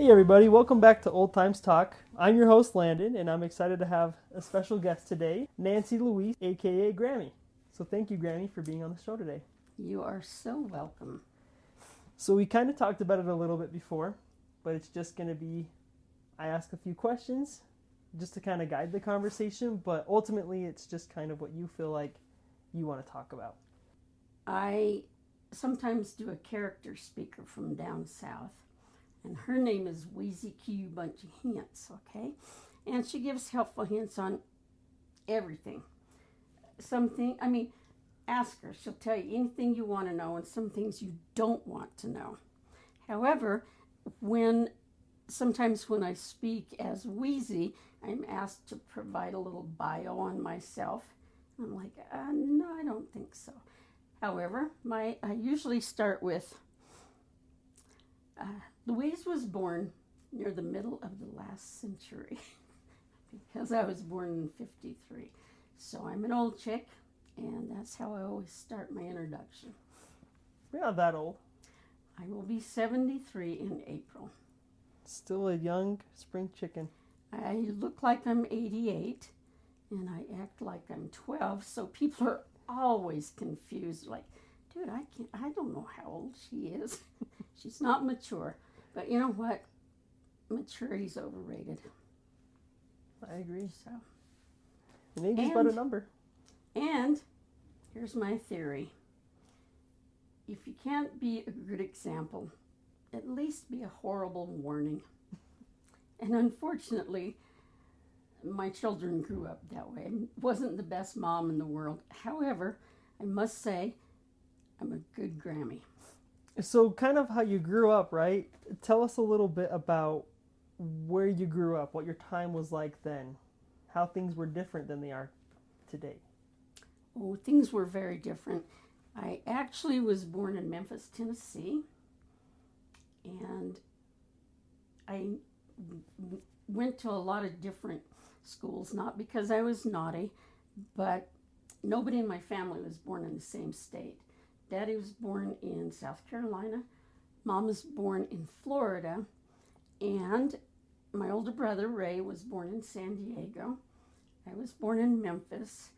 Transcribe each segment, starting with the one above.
Hey everybody, welcome back to Old Times Talk. I'm your host Landon, and I'm excited to have a special guest today, Nancy Louise, aka Grammy. So thank you, Grammy, for being on the show today. You are so welcome. So we kind of talked about it a little bit before, but it's just going to be, I ask a few questions just to kind of guide the conversation, but ultimately it's just kind of what you feel like you want to talk about. I sometimes do a character speaker from down south, and her name is Weezie Q Bunch of Hints, okay? And she gives helpful hints on everything. Ask her. She'll tell you anything you want to know and some things you don't want to know. However, sometimes when I speak as Weezie, I'm asked to provide a little bio on myself. I'm like, no, I don't think so. However, I usually start with, Louise was born near the middle of the last century because I was born in 53. So I'm an old chick, and that's how I always start my introduction. We're not that old. I will be 73 in April. Still a young spring chicken. I look like I'm 88, and I act like I'm 12, so people are always confused, like, dude, I don't know how old she is. She's not mature. But you know what? Maturity's overrated. I agree. So, an age is but a number. And here's my theory. If you can't be a good example, at least be a horrible warning. And unfortunately, my children grew up that way. I wasn't the best mom in the world. However, I must say, I'm a good Grammy. So kind of how you grew up, right? Tell us a little bit about where you grew up, what your time was like then, how things were different than they are today. Oh, things were very different. I actually was born in Memphis, Tennessee, and I went to a lot of different schools, not because I was naughty, but nobody in my family was born in the same state. Daddy was born in South Carolina, Mom was born in Florida, and my older brother, Ray, was born in San Diego. I was born in Memphis,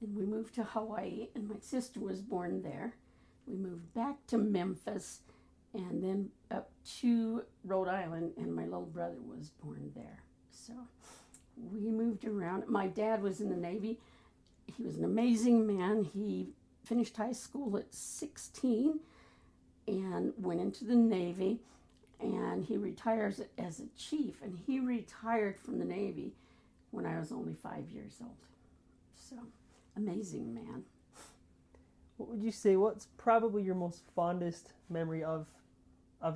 and we moved to Hawaii, and my sister was born there. We moved back to Memphis, and then up to Rhode Island, and my little brother was born there. So we moved around. My dad was in the Navy. He was an amazing man. He finished high school at 16 and went into the Navy, and he retires as a chief, and he retired from the Navy when I was only 5 years old. So, amazing man. What would you say, what's probably your most fondest memory of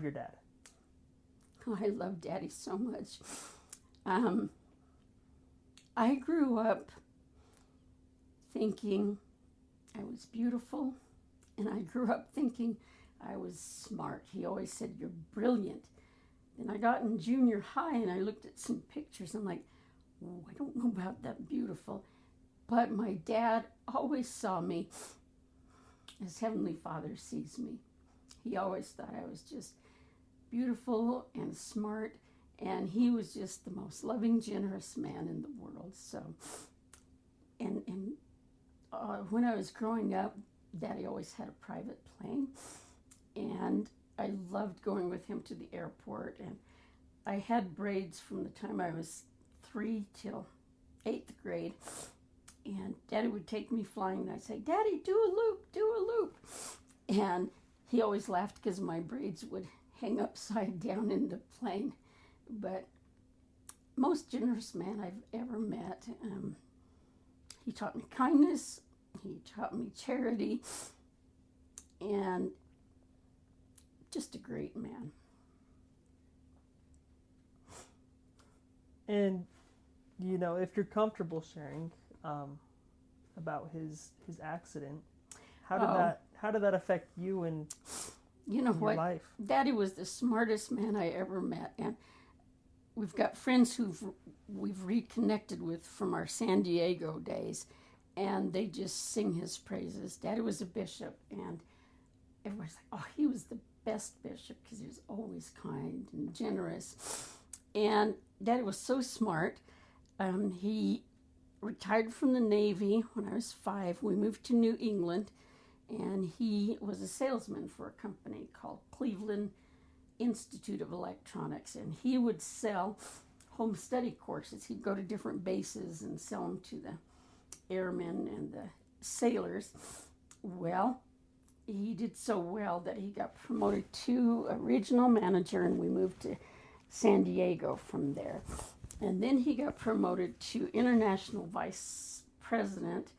your dad? Oh, I love Daddy so much. I grew up thinking I was beautiful, and I grew up thinking I was smart. He always said, "You're brilliant." Then I got in junior high, and I looked at some pictures. I'm like, oh, I don't know about that beautiful. But my dad always saw me as Heavenly Father sees me. He always thought I was just beautiful and smart, and he was just the most loving, generous man in the world. So, when I was growing up, Daddy always had a private plane, and I loved going with him to the airport. And I had braids from the time I was 3 till 8th grade, and Daddy would take me flying, and I'd say, "Daddy, do a loop." And he always laughed because my braids would hang upside down in the plane. But most generous man I've ever met. He taught me kindness, he taught me charity, and just a great man. And, you know, if you're comfortable sharing about his accident, how did that affect you and your life? Daddy was the smartest man I ever met, and we've got friends we've reconnected with from our San Diego days, and they just sing his praises. Daddy was a bishop, and everybody's like, "Oh, he was the best bishop because he was always kind and generous. And Daddy was so smart. He retired from the Navy when I was 5. We moved to New England, and he was a salesman for a company called Cleveland Institute of Electronics, and he would sell home study courses. He'd go to different bases and sell them to the airmen and the sailors. Well, he did so well that he got promoted to a regional manager, and we moved to San Diego from there. And then he got promoted to international vice president,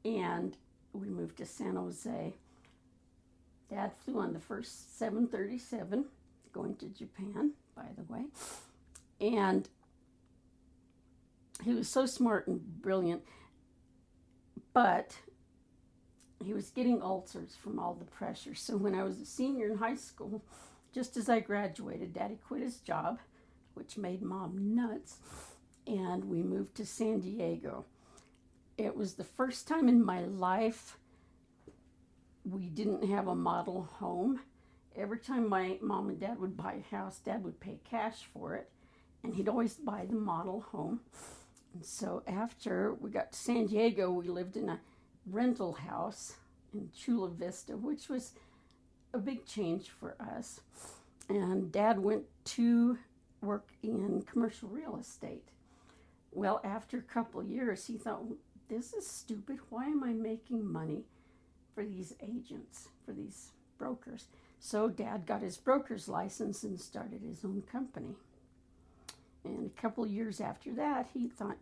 and we moved to San Jose. Dad flew on the first 737 going to Japan, by the way. And he was so smart and brilliant, but he was getting ulcers from all the pressure. So when I was a senior in high school, just as I graduated, Daddy quit his job, which made Mom nuts, and we moved to San Diego. It was the first time in my life we didn't have a model home. Every time my mom and dad would buy a house, Dad would pay cash for it, and he'd always buy the model home. And so after we got to San Diego, we lived in a rental house in Chula Vista, which was a big change for us. And Dad went to work in commercial real estate. Well, after a couple of years, he thought, this is stupid. Why am I making money for these agents, for these brokers? So Dad got his broker's license and started his own company. And a couple of years after that, he thought,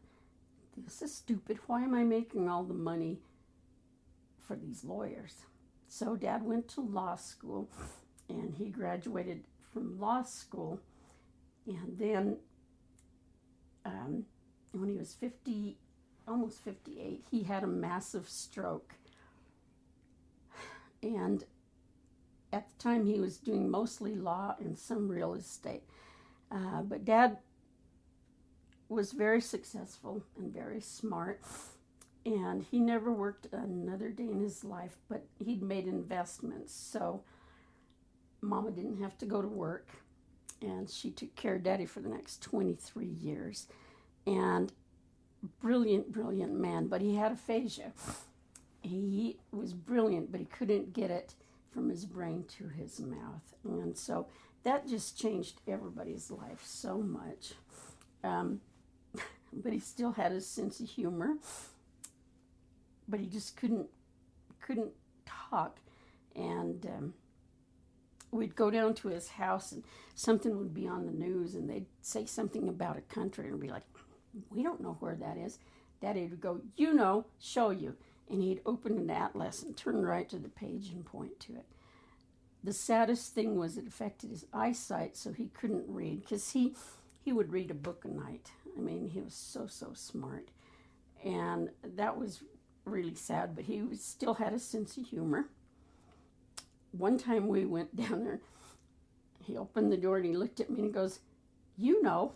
this is stupid. Why am I making all the money for these lawyers? So Dad went to law school, and he graduated from law school. And then when he was almost 58, he had a massive stroke. And at the time, he was doing mostly law and some real estate. But Dad was very successful and very smart. And he never worked another day in his life, but he'd made investments. So Mama didn't have to go to work, and she took care of Daddy for the next 23 years. And brilliant, brilliant man, but he had aphasia. He was brilliant, but he couldn't get it from his brain to his mouth. And so that just changed everybody's life so much. But he still had his sense of humor, but he just couldn't talk. And we'd go down to his house, and something would be on the news, and they'd say something about a country, and we'd be like, we don't know where that is. Daddy would go, show you. And he'd open an atlas and turn right to the page and point to it. The saddest thing was it affected his eyesight, so he couldn't read, because he would read a book a night. I mean, he was so smart. And that was really sad, but he still had a sense of humor. One time we went down there, he opened the door and he looked at me and he goes,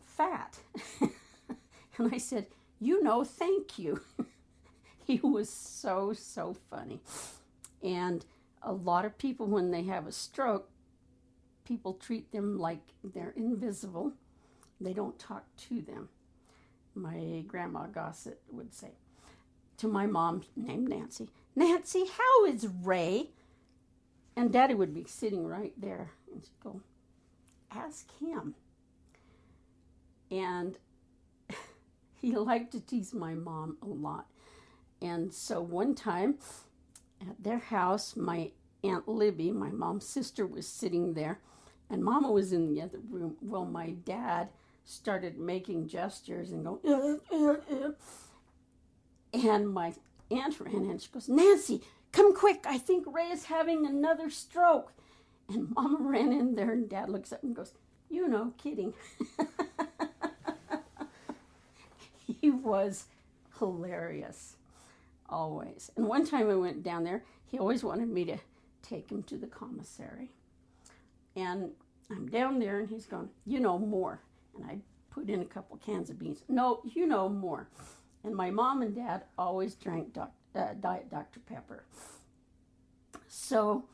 fat. And I said, thank you. He was so funny. And a lot of people, when they have a stroke, people treat them like they're invisible. They don't talk to them. My grandma Gossett would say to my mom named Nancy, Nancy, how is Ray? And Daddy would be sitting right there. And she'd go, ask him. And he liked to tease my mom a lot. And so one time at their house, my Aunt Libby, my mom's sister, was sitting there, and Mama was in the other room. Well, my dad started making gestures and going, and my aunt ran in and she goes, Nancy, come quick, I think Ray is having another stroke. And Mama ran in there, and Dad looks up and goes, kidding. He was hilarious, always. And one time I went down there, he always wanted me to take him to the commissary. And I'm down there, and he's going, more. And I put in a couple cans of beans. No, more. And my mom and Dad always drank Diet Dr. Pepper. So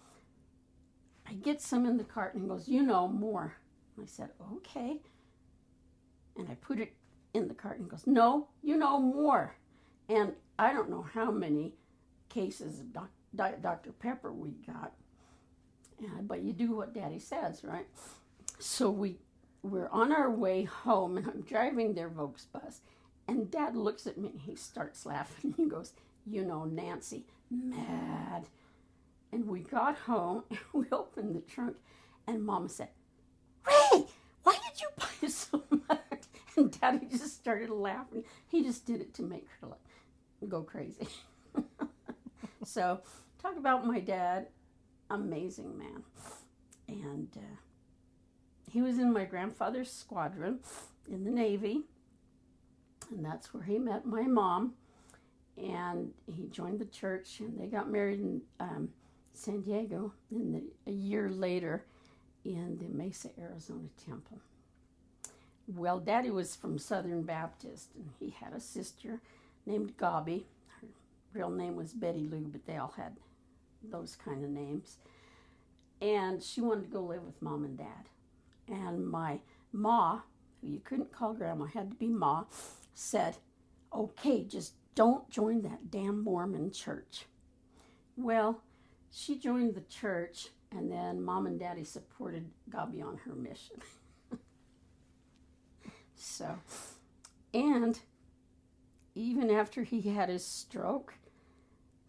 I get some in the cart, and he goes, you know, more. I said, okay. And I put it in the cart, and he goes, no, you know, more. And I don't know how many cases of Diet Dr. Pepper we got. But you do what Daddy says, right? So we're on our way home, and I'm driving their Volksbus, and Dad looks at me, and he starts laughing. He goes, you know, Nancy, mad. And we got home, and we opened the trunk, and Mama said, Ray, why did you buy so much? And Daddy just started laughing. He just did it to make her go crazy. So, talk about my dad. Amazing man. And he was in my grandfather's squadron in the Navy. And that's where he met my mom. And he joined the church, and they got married in San Diego a year later in the Mesa, Arizona temple. Well, Daddy was from Southern Baptist, and he had a sister named Gabi. Her real name was Betty Lou, but they all had those kind of names. And she wanted to go live with Mom and Dad. And my ma, who you couldn't call Grandma, had to be Ma, said, okay, just don't join that damn Mormon church. Well, she joined the church, and then Mom and Daddy supported Gabi on her mission. So, and even after he had his stroke,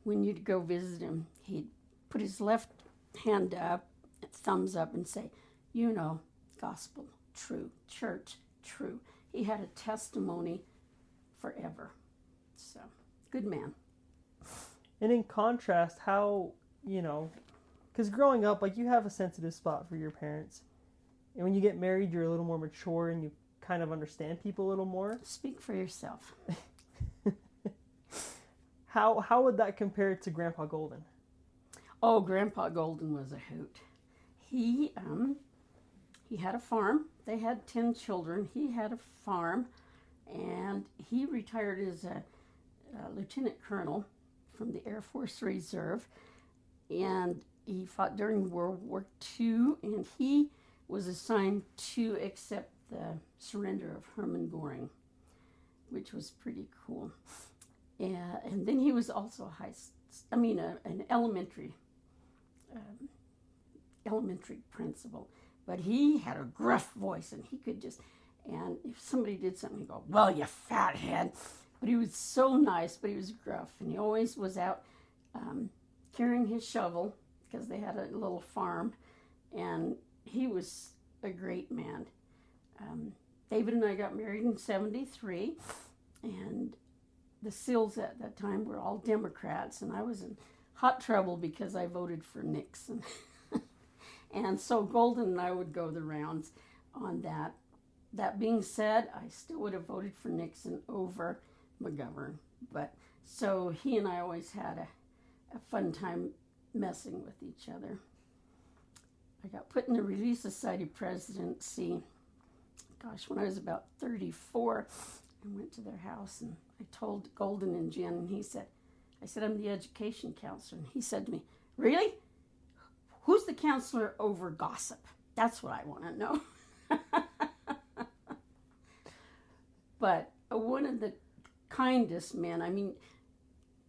when you'd go visit him, he'd put his left hand up, thumbs up, and say, you know, gospel, true, church, true. He had a testimony forever. So, good man. And in contrast, how, you know, because growing up, like, you have a sensitive spot for your parents. And when you get married, you're a little more mature and you kind of understand people a little more. Speak for yourself. How would that compare to Grandpa Golden? Oh, Grandpa Golden was a hoot. He had a farm. They had 10 children. He had a farm, and he retired as a lieutenant colonel from the Air Force Reserve, and he fought during World War II, and he was assigned to accept the surrender of Hermann Goring, which was pretty cool. And then he was also an elementary principal, but he had a gruff voice, and he could and if somebody did something, he'd go, well, you fathead. But he was so nice, but he was gruff, and he always was out carrying his shovel, because they had a little farm, and he was a great man. David and I got married in 1973, and the Sills at that time were all Democrats, and I was in hot trouble because I voted for Nixon. And so Golden and I would go the rounds on that. That being said, I still would have voted for Nixon over McGovern. But so he and I always had a fun time messing with each other. I got put in the Relief Society presidency, when I was about 34. I went to their house, and I told Golden and Jen, and I said, I'm the education counselor. And he said to me, really? Who's the counselor over gossip? That's what I want to know. But one of the kindest men,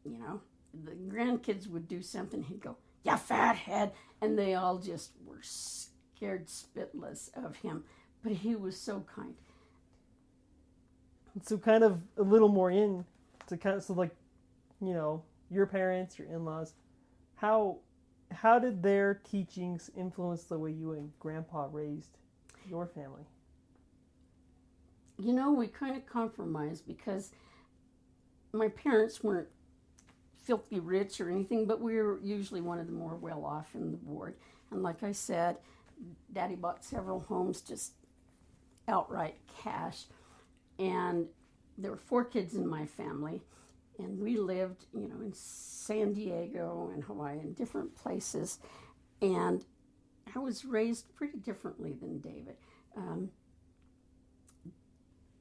the grandkids would do something, he'd go, you fathead, and they all just were scared spitless of him. But he was so kind. So kind of a little more your parents, your in-laws, how did their teachings influence the way you and Grandpa raised your family? We kind of compromised, because my parents weren't filthy rich or anything, but we were usually one of the more well-off in the ward. And like I said, Daddy bought several homes just outright cash. And there were 4 kids in my family, and we lived, in San Diego and Hawaii and different places. And I was raised pretty differently than David.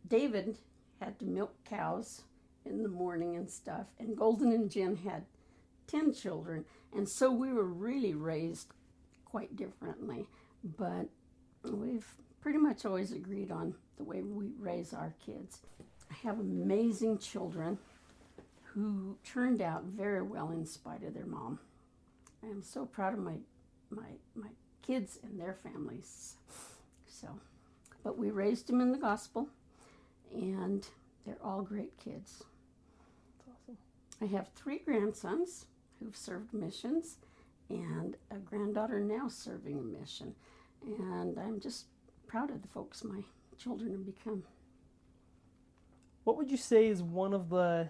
David had to milk cows in the morning and stuff, and Golden and Jen had 10 children, and so we were really raised quite differently, but we've pretty much always agreed on the way we raise our kids. I have amazing children who turned out very well in spite of their mom. I am so proud of my kids and their families. So, but we raised them in the gospel, and they're all great kids. That's awesome. I have 3 grandsons who've served missions, and a granddaughter now serving a mission. And I'm just proud of the folks my children have become. What would you say is one of the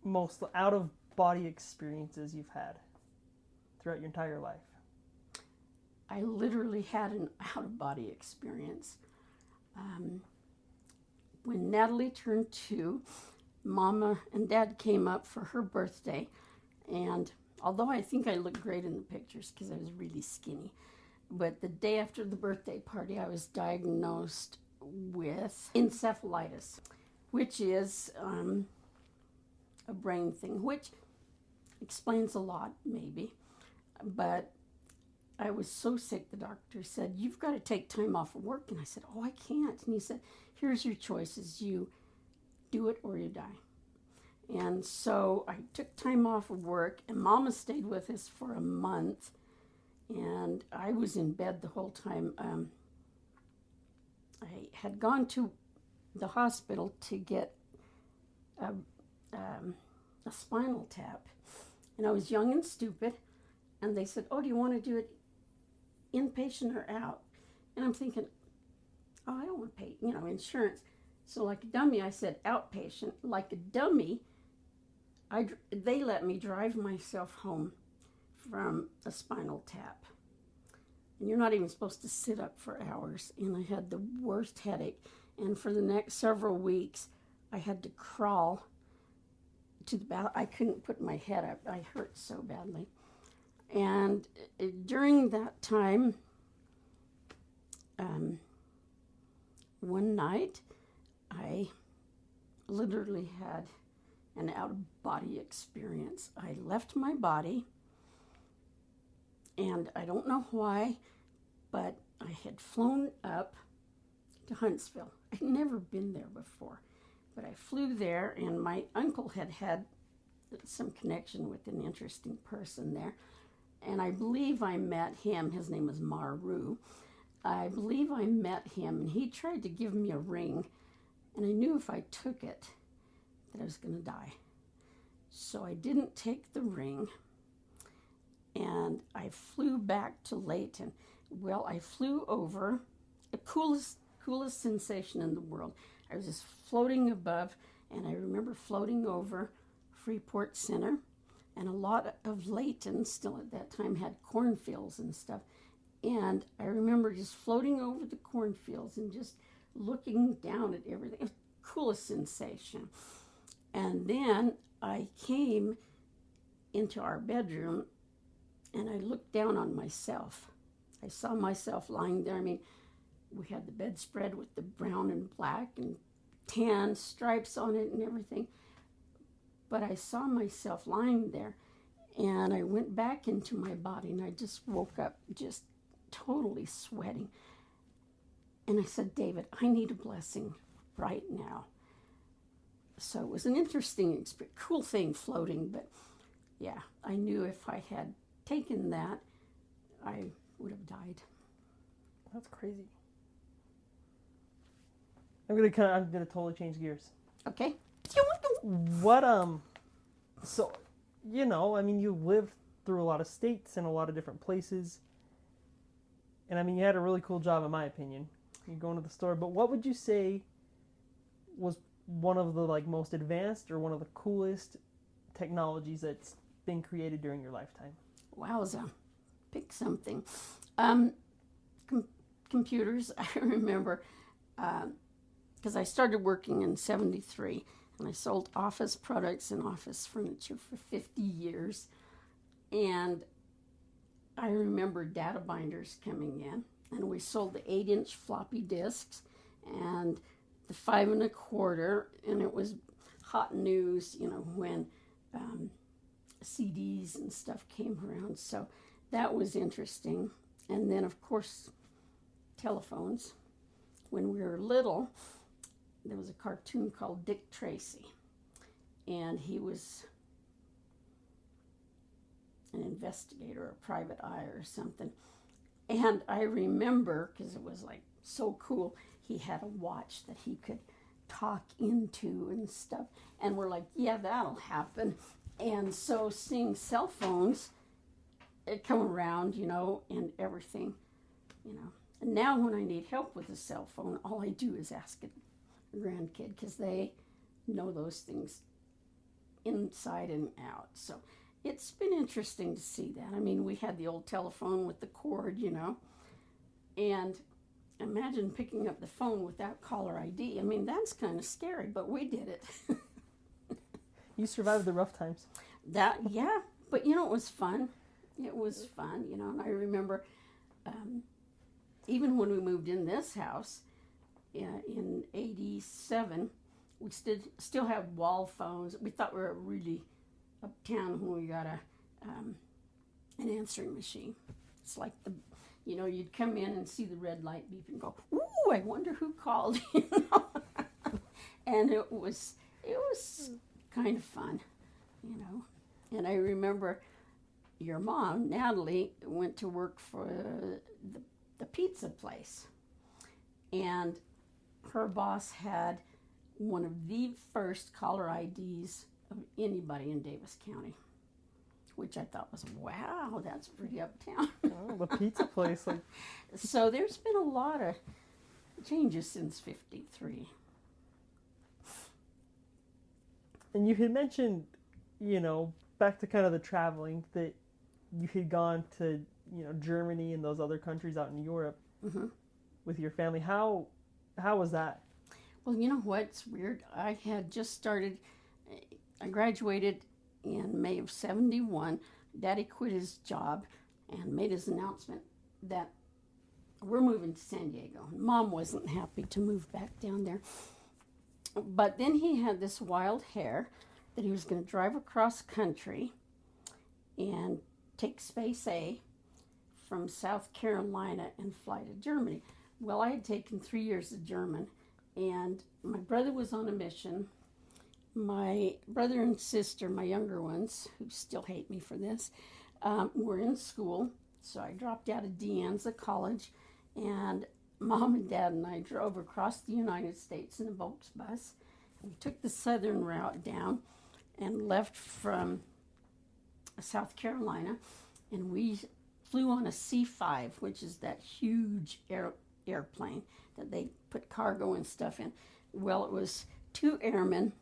most out-of-body experiences you've had throughout your entire life? I literally had an out-of-body experience. When Natalie turned 2, Mama and Dad came up for her birthday, and although I think I looked great in the pictures because I was really skinny, but the day after the birthday party, I was diagnosed with encephalitis, which is a brain thing, which explains a lot, maybe. But I was so sick, the doctor said, "You've got to take time off of work." And I said, "Oh, I can't." And he said, "Here's your choices. You do it or you die." And so I took time off of work, and Mama stayed with us for a month, and I was in bed the whole time. I had gone to the hospital to get a spinal tap, and I was young and stupid, and they said, "Oh, do you want to do it inpatient or out?" And I'm thinking, "Oh, I don't want to pay, insurance." So like a dummy, I said outpatient. Like a dummy, they let me drive myself home from a spinal tap. And you're not even supposed to sit up for hours. And I had the worst headache. And for the next several weeks, I had to crawl to the bathroom. I couldn't put my head up. I hurt so badly. And during that time, one night, I literally had an out-of-body experience. I left my body, and I don't know why, but I had flown up to Huntsville. I'd never been there before, but I flew there, and my uncle had some connection with an interesting person there, and I believe I met him. His name was Maru. I believe I met him, and he tried to give me a ring, and I knew if I took it that I was going to die. So I didn't take the ring, and I flew back to Layton. Well, I flew over the coolest sensation in the world. I was just floating above, and I remember floating over Freeport Center, and a lot of Layton still at that time had cornfields and stuff. And I remember just floating over the cornfields and just looking down at everything. It was the coolest sensation. And then I came into our bedroom, and I looked down on myself. I saw myself lying there. I mean, we had the bedspread with the brown and black and tan stripes on it and everything. But I saw myself lying there, and I went back into my body, and I just woke up just totally sweating. And I said, "David, I need a blessing right now." So it was an interesting experience, cool thing floating, but yeah, I knew if I had taken that, I would have died. That's crazy. I'm gonna totally change gears. Okay. What so you lived through a lot of states and a lot of different places, and you had a really cool job in my opinion. You going to the store, but what would you say was one of the most advanced or one of the coolest technologies that's been created during your lifetime? Wowza. Pick something. Computers, I remember, because I started working in 1973, and I sold office products and office furniture for 50 years. And I remember data binders coming in, and we sold the 8-inch floppy disks and the 5 1/4, and it was hot news, when CDs and stuff came around. So that was interesting. And then, of course, telephones. When we were little, there was a cartoon called Dick Tracy, and he was an investigator, a private eye or something. And I remember, because it was like so cool, he had a watch that he could talk into and stuff. And we're like, yeah, that'll happen. And so seeing cell phones come around, and everything, And now when I need help with a cell phone, all I do is ask a grandkid, because they know those things inside and out. So it's been interesting to see that. I mean, we had the old telephone with the cord, and imagine picking up the phone without caller ID. I mean, that's kind of scary, but we did it. You survived the rough times. Yeah, but it was fun. It was fun, and I remember even when we moved in this house in 87, we still have wall phones. We thought we were really uptown when we got an answering machine. It's like you'd come in and see the red light beep and go, "Ooh, I wonder who called." And it was kind of fun, And I remember your mom, Natalie, went to work for the pizza place, and her boss had one of the first caller IDs of anybody in Davis County, which I thought was, wow, that's pretty uptown. Oh, the pizza place. So there's been a lot of changes since 53. And you had mentioned, back to kind of the traveling, that you had gone to, Germany and those other countries out in Europe with your family. How was that? Well, you know what's weird? I had just started, I graduated in May of 71. Daddy quit his job and made his announcement that we're moving to San Diego. Mom wasn't happy to move back down there. But then he had this wild hair that he was going to drive across country and take Space A from South Carolina and fly to Germany. Well, I had taken 3 years of German, and my brother was on a mission. My brother and sister, my younger ones, who still hate me for this, were in school. So I dropped out of De Anza College, and Mom and Dad and I drove across the United States in a Volksbus. We took the southern route down and left from South Carolina, and we flew on a C-5, which is that huge airplane that they put cargo and stuff in. Well, it was 2 airmen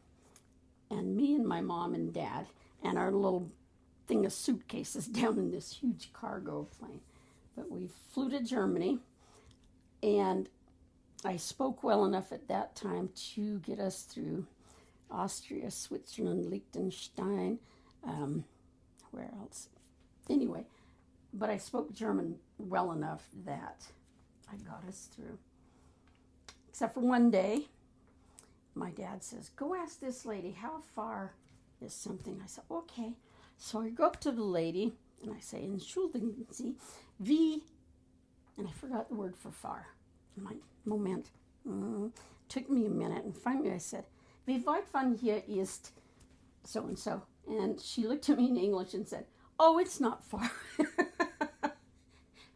and me and my mom and dad and our little thing of suitcases down in this huge cargo plane. But we flew to Germany, and I spoke well enough at that time to get us through Austria, Switzerland, Liechtenstein, where else? Anyway, but I spoke German well enough that I got us through. Except for one day, my dad says, "Go ask this lady, how far is something?" I said, "Okay." So I go up to the lady, and I say, "Entschuldigen Sie, wie," and I forgot the word for far. My moment. Took me a minute, and finally I said, "Wie weit von hier ist so-and-so?" And she looked at me in English and said, "Oh, it's not far."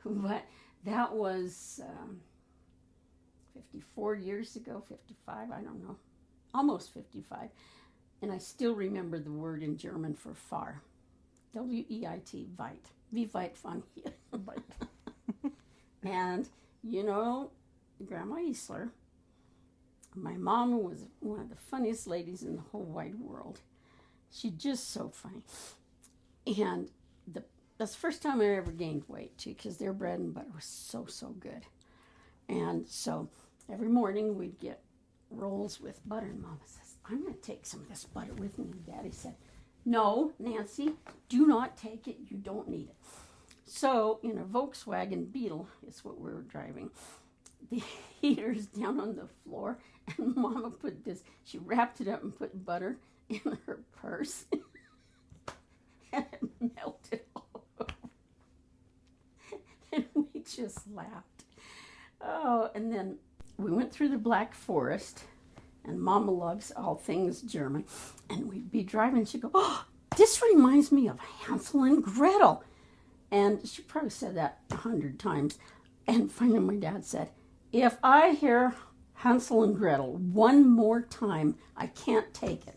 But that was 54 years ago, 55, I don't know, almost 55. And I still remember the word in German for far. W-E-I-T, weit. Wie weit von hier? And, Grandma Easler, my mom was one of the funniest ladies in the whole wide world. She's just so funny. And that's the first time I ever gained weight, too, because their bread and butter was so, so good. And so every morning we'd get rolls with butter, and Mama says, "I'm going to take some of this butter with me." And Daddy said, "No, Nancy, do not take it. You don't need it." So in a Volkswagen Beetle is what we were driving. The heater's down on the floor, and Mama she wrapped it up and put butter in her purse, and it melted all over. just laughed. Oh, and then we went through the Black Forest, and Mama loves all things German. And we'd be driving, she'd go, "Oh, this reminds me of Hansel and Gretel." And she probably said that 100 times. And finally my dad said, "If I hear Hansel and Gretel one more time, I can't take it."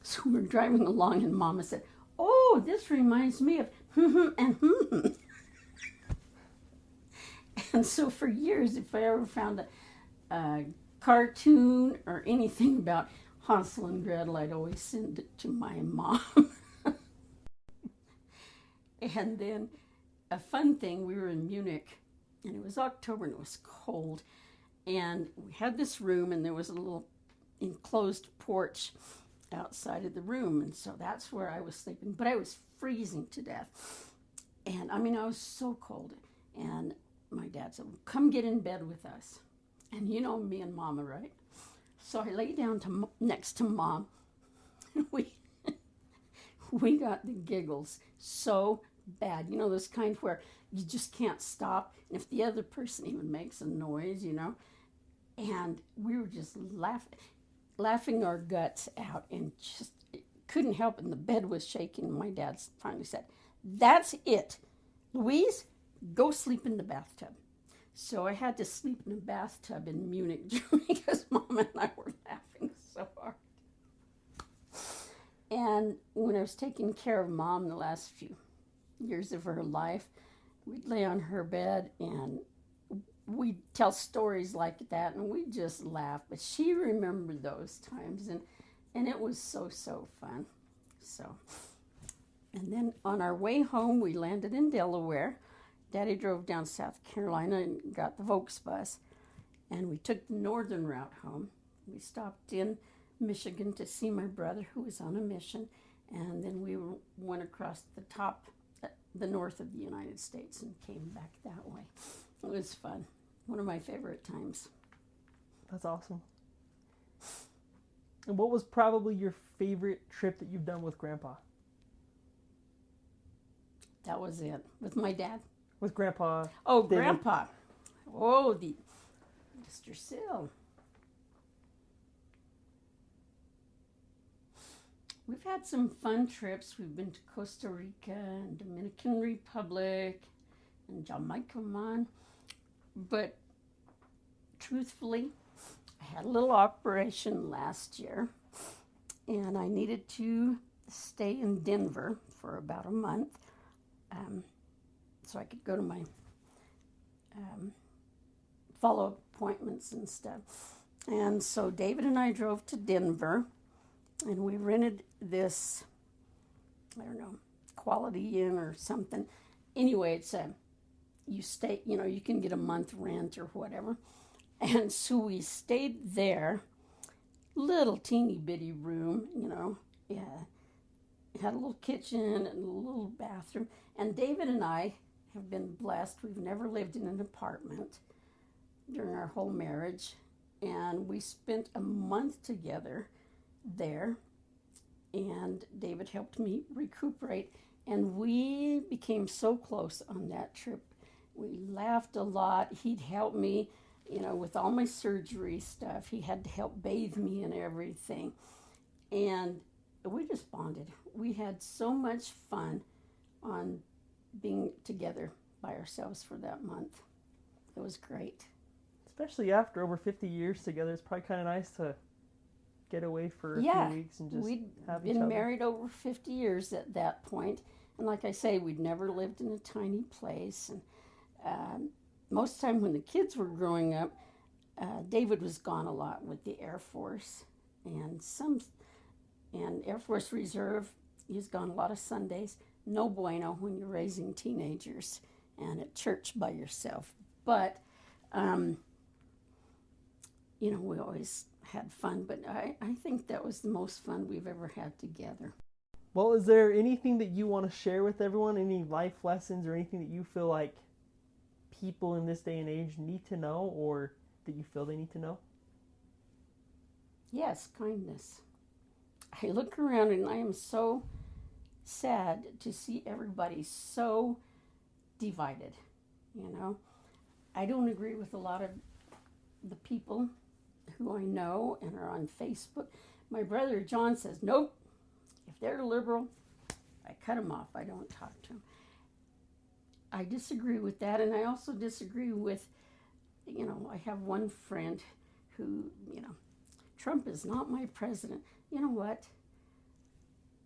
So we're driving along, and Mama said, "Oh, this reminds me of and." And so for years, if I ever found a cartoon or anything about Hansel and Gretel, I'd always send it to my mom. And then a fun thing, we were in Munich, and it was October, and it was cold. And we had this room, and there was a little enclosed porch outside of the room. And so that's where I was sleeping. But I was freezing to death. And I mean, I was so cold. And my dad said, "Well, come get in bed with us." And you know me and Mama, right? So I lay down next to Mom. We got the giggles so bad. You know, this kind where you just can't stop. And if the other person even makes a noise, you know. And we were just laughing our guts out, and just couldn't help it. And the bed was shaking. My dad finally said, "That's it. Louise, go sleep in the bathtub." So I had to sleep in a bathtub in Munich because Mom and I were laughing so hard. And when I was taking care of Mom the last few years of her life, we'd lay on her bed and we'd tell stories like that, and we'd just laugh. But she remembered those times, and it was so fun. So, and then on our way home, we landed in Delaware. Daddy drove down South Carolina and got the Volksbus, and we took the northern route home. We stopped in Michigan to see my brother who was on a mission, and then we went across the north of the United States and came back that way. It was fun. One of my favorite times. That's awesome. And what was probably your favorite trip that you've done with Grandpa? That was it. With my dad. With Grandpa. Oh, David. Grandpa. Oh, the Mr. Sill. We've had some fun trips. We've been to Costa Rica and Dominican Republic and Jamaica, man. But truthfully, I had a little operation last year, and I needed to stay in Denver for about a month so I could go to my follow-up appointments and stuff. And so David and I drove to Denver, and we rented this, I don't know, Quality Inn or something. Anyway, it's you stay, you know, you can get a month rent or whatever. And so we stayed there, little teeny bitty room, you know, yeah. It had a little kitchen and a little bathroom. And David and I have been blessed. We've never lived in an apartment during our whole marriage. And we spent a month together there. And David helped me recuperate. And we became so close on that trip. We laughed a lot. He'd help me, you know, with all my surgery stuff. He had to help bathe me and everything. And we just bonded. We had so much fun on being together by ourselves for that month. It was great. Especially after over 50 years together, it's probably kind of nice to get away for a few weeks and just have each other. We'd been married over 50 years at that point. And like I say, we'd never lived in a tiny place. And most of the time when the kids were growing up, David was gone a lot with the Air Force and Air Force Reserve. He's gone a lot of Sundays. No bueno when you're raising teenagers and at church by yourself. But, you know, we always had fun. But I think that was the most fun we've ever had together. Well, is there anything that you want to share with everyone? Any life lessons or anything that you feel like people in this day and age need to know, or that you feel they need to know? Yes, kindness. I look around and I am so sad to see everybody so divided, you know. I don't agree with a lot of the people who I know and are on Facebook. My brother John says, nope, if they're liberal, I cut them off. I don't talk to them. I disagree with that, and I also disagree with, I have one friend who, Trump is not my president. You know what?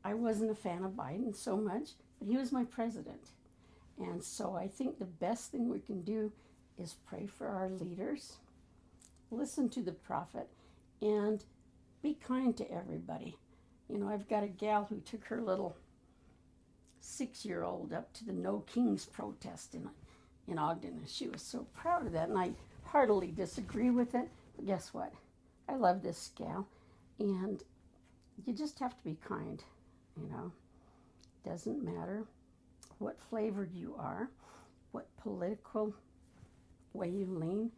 I wasn't a fan of Biden so much, but he was my president. And so I think the best thing we can do is pray for our leaders, listen to the prophet, and be kind to everybody. I've got a gal who took her little 6-year-old up to the No Kings protest in Ogden, and she was so proud of that, and I heartily disagree with it, but guess what? I love this gal, and you just have to be kind, Doesn't matter what flavored you are, what political way you lean,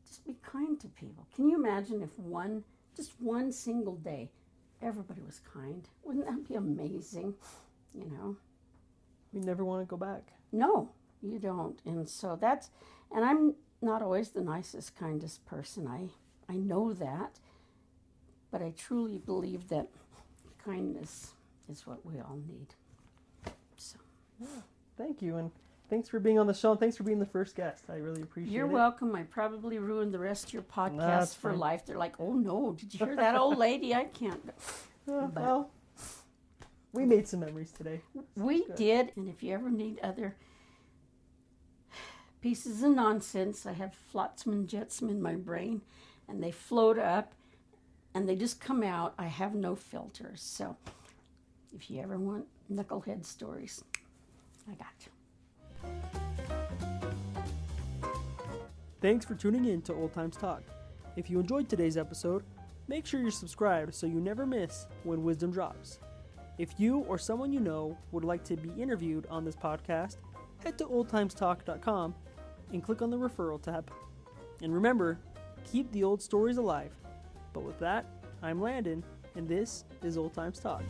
just be kind to people. Can you imagine if just one single day, everybody was kind? Wouldn't that be amazing? We never want to go back. No, you don't. And so and I'm not always the nicest, kindest person. I know that, but I truly believe that kindness is what we all need. So, yeah, thank you, and thanks for being on the show, and thanks for being the first guest. I really appreciate it. You're welcome. I probably ruined the rest of your podcast for fine. life. They're like, oh no, did you hear that old lady? I can't. Well, we made some memories today. We did, and if you ever need other pieces of nonsense, I have flotsam and jetsam in my brain, and they float up, and they just come out. I have no filters, so if you ever want knucklehead stories, I got you. Thanks for tuning in to Old Times Talk. If you enjoyed today's episode, make sure you're subscribed so you never miss when wisdom drops. If you or someone you know would like to be interviewed on this podcast, head to oldtimestalk.com and click on the referral tab. And remember, keep the old stories alive. But with that, I'm Landon, and this is Old Times Talk.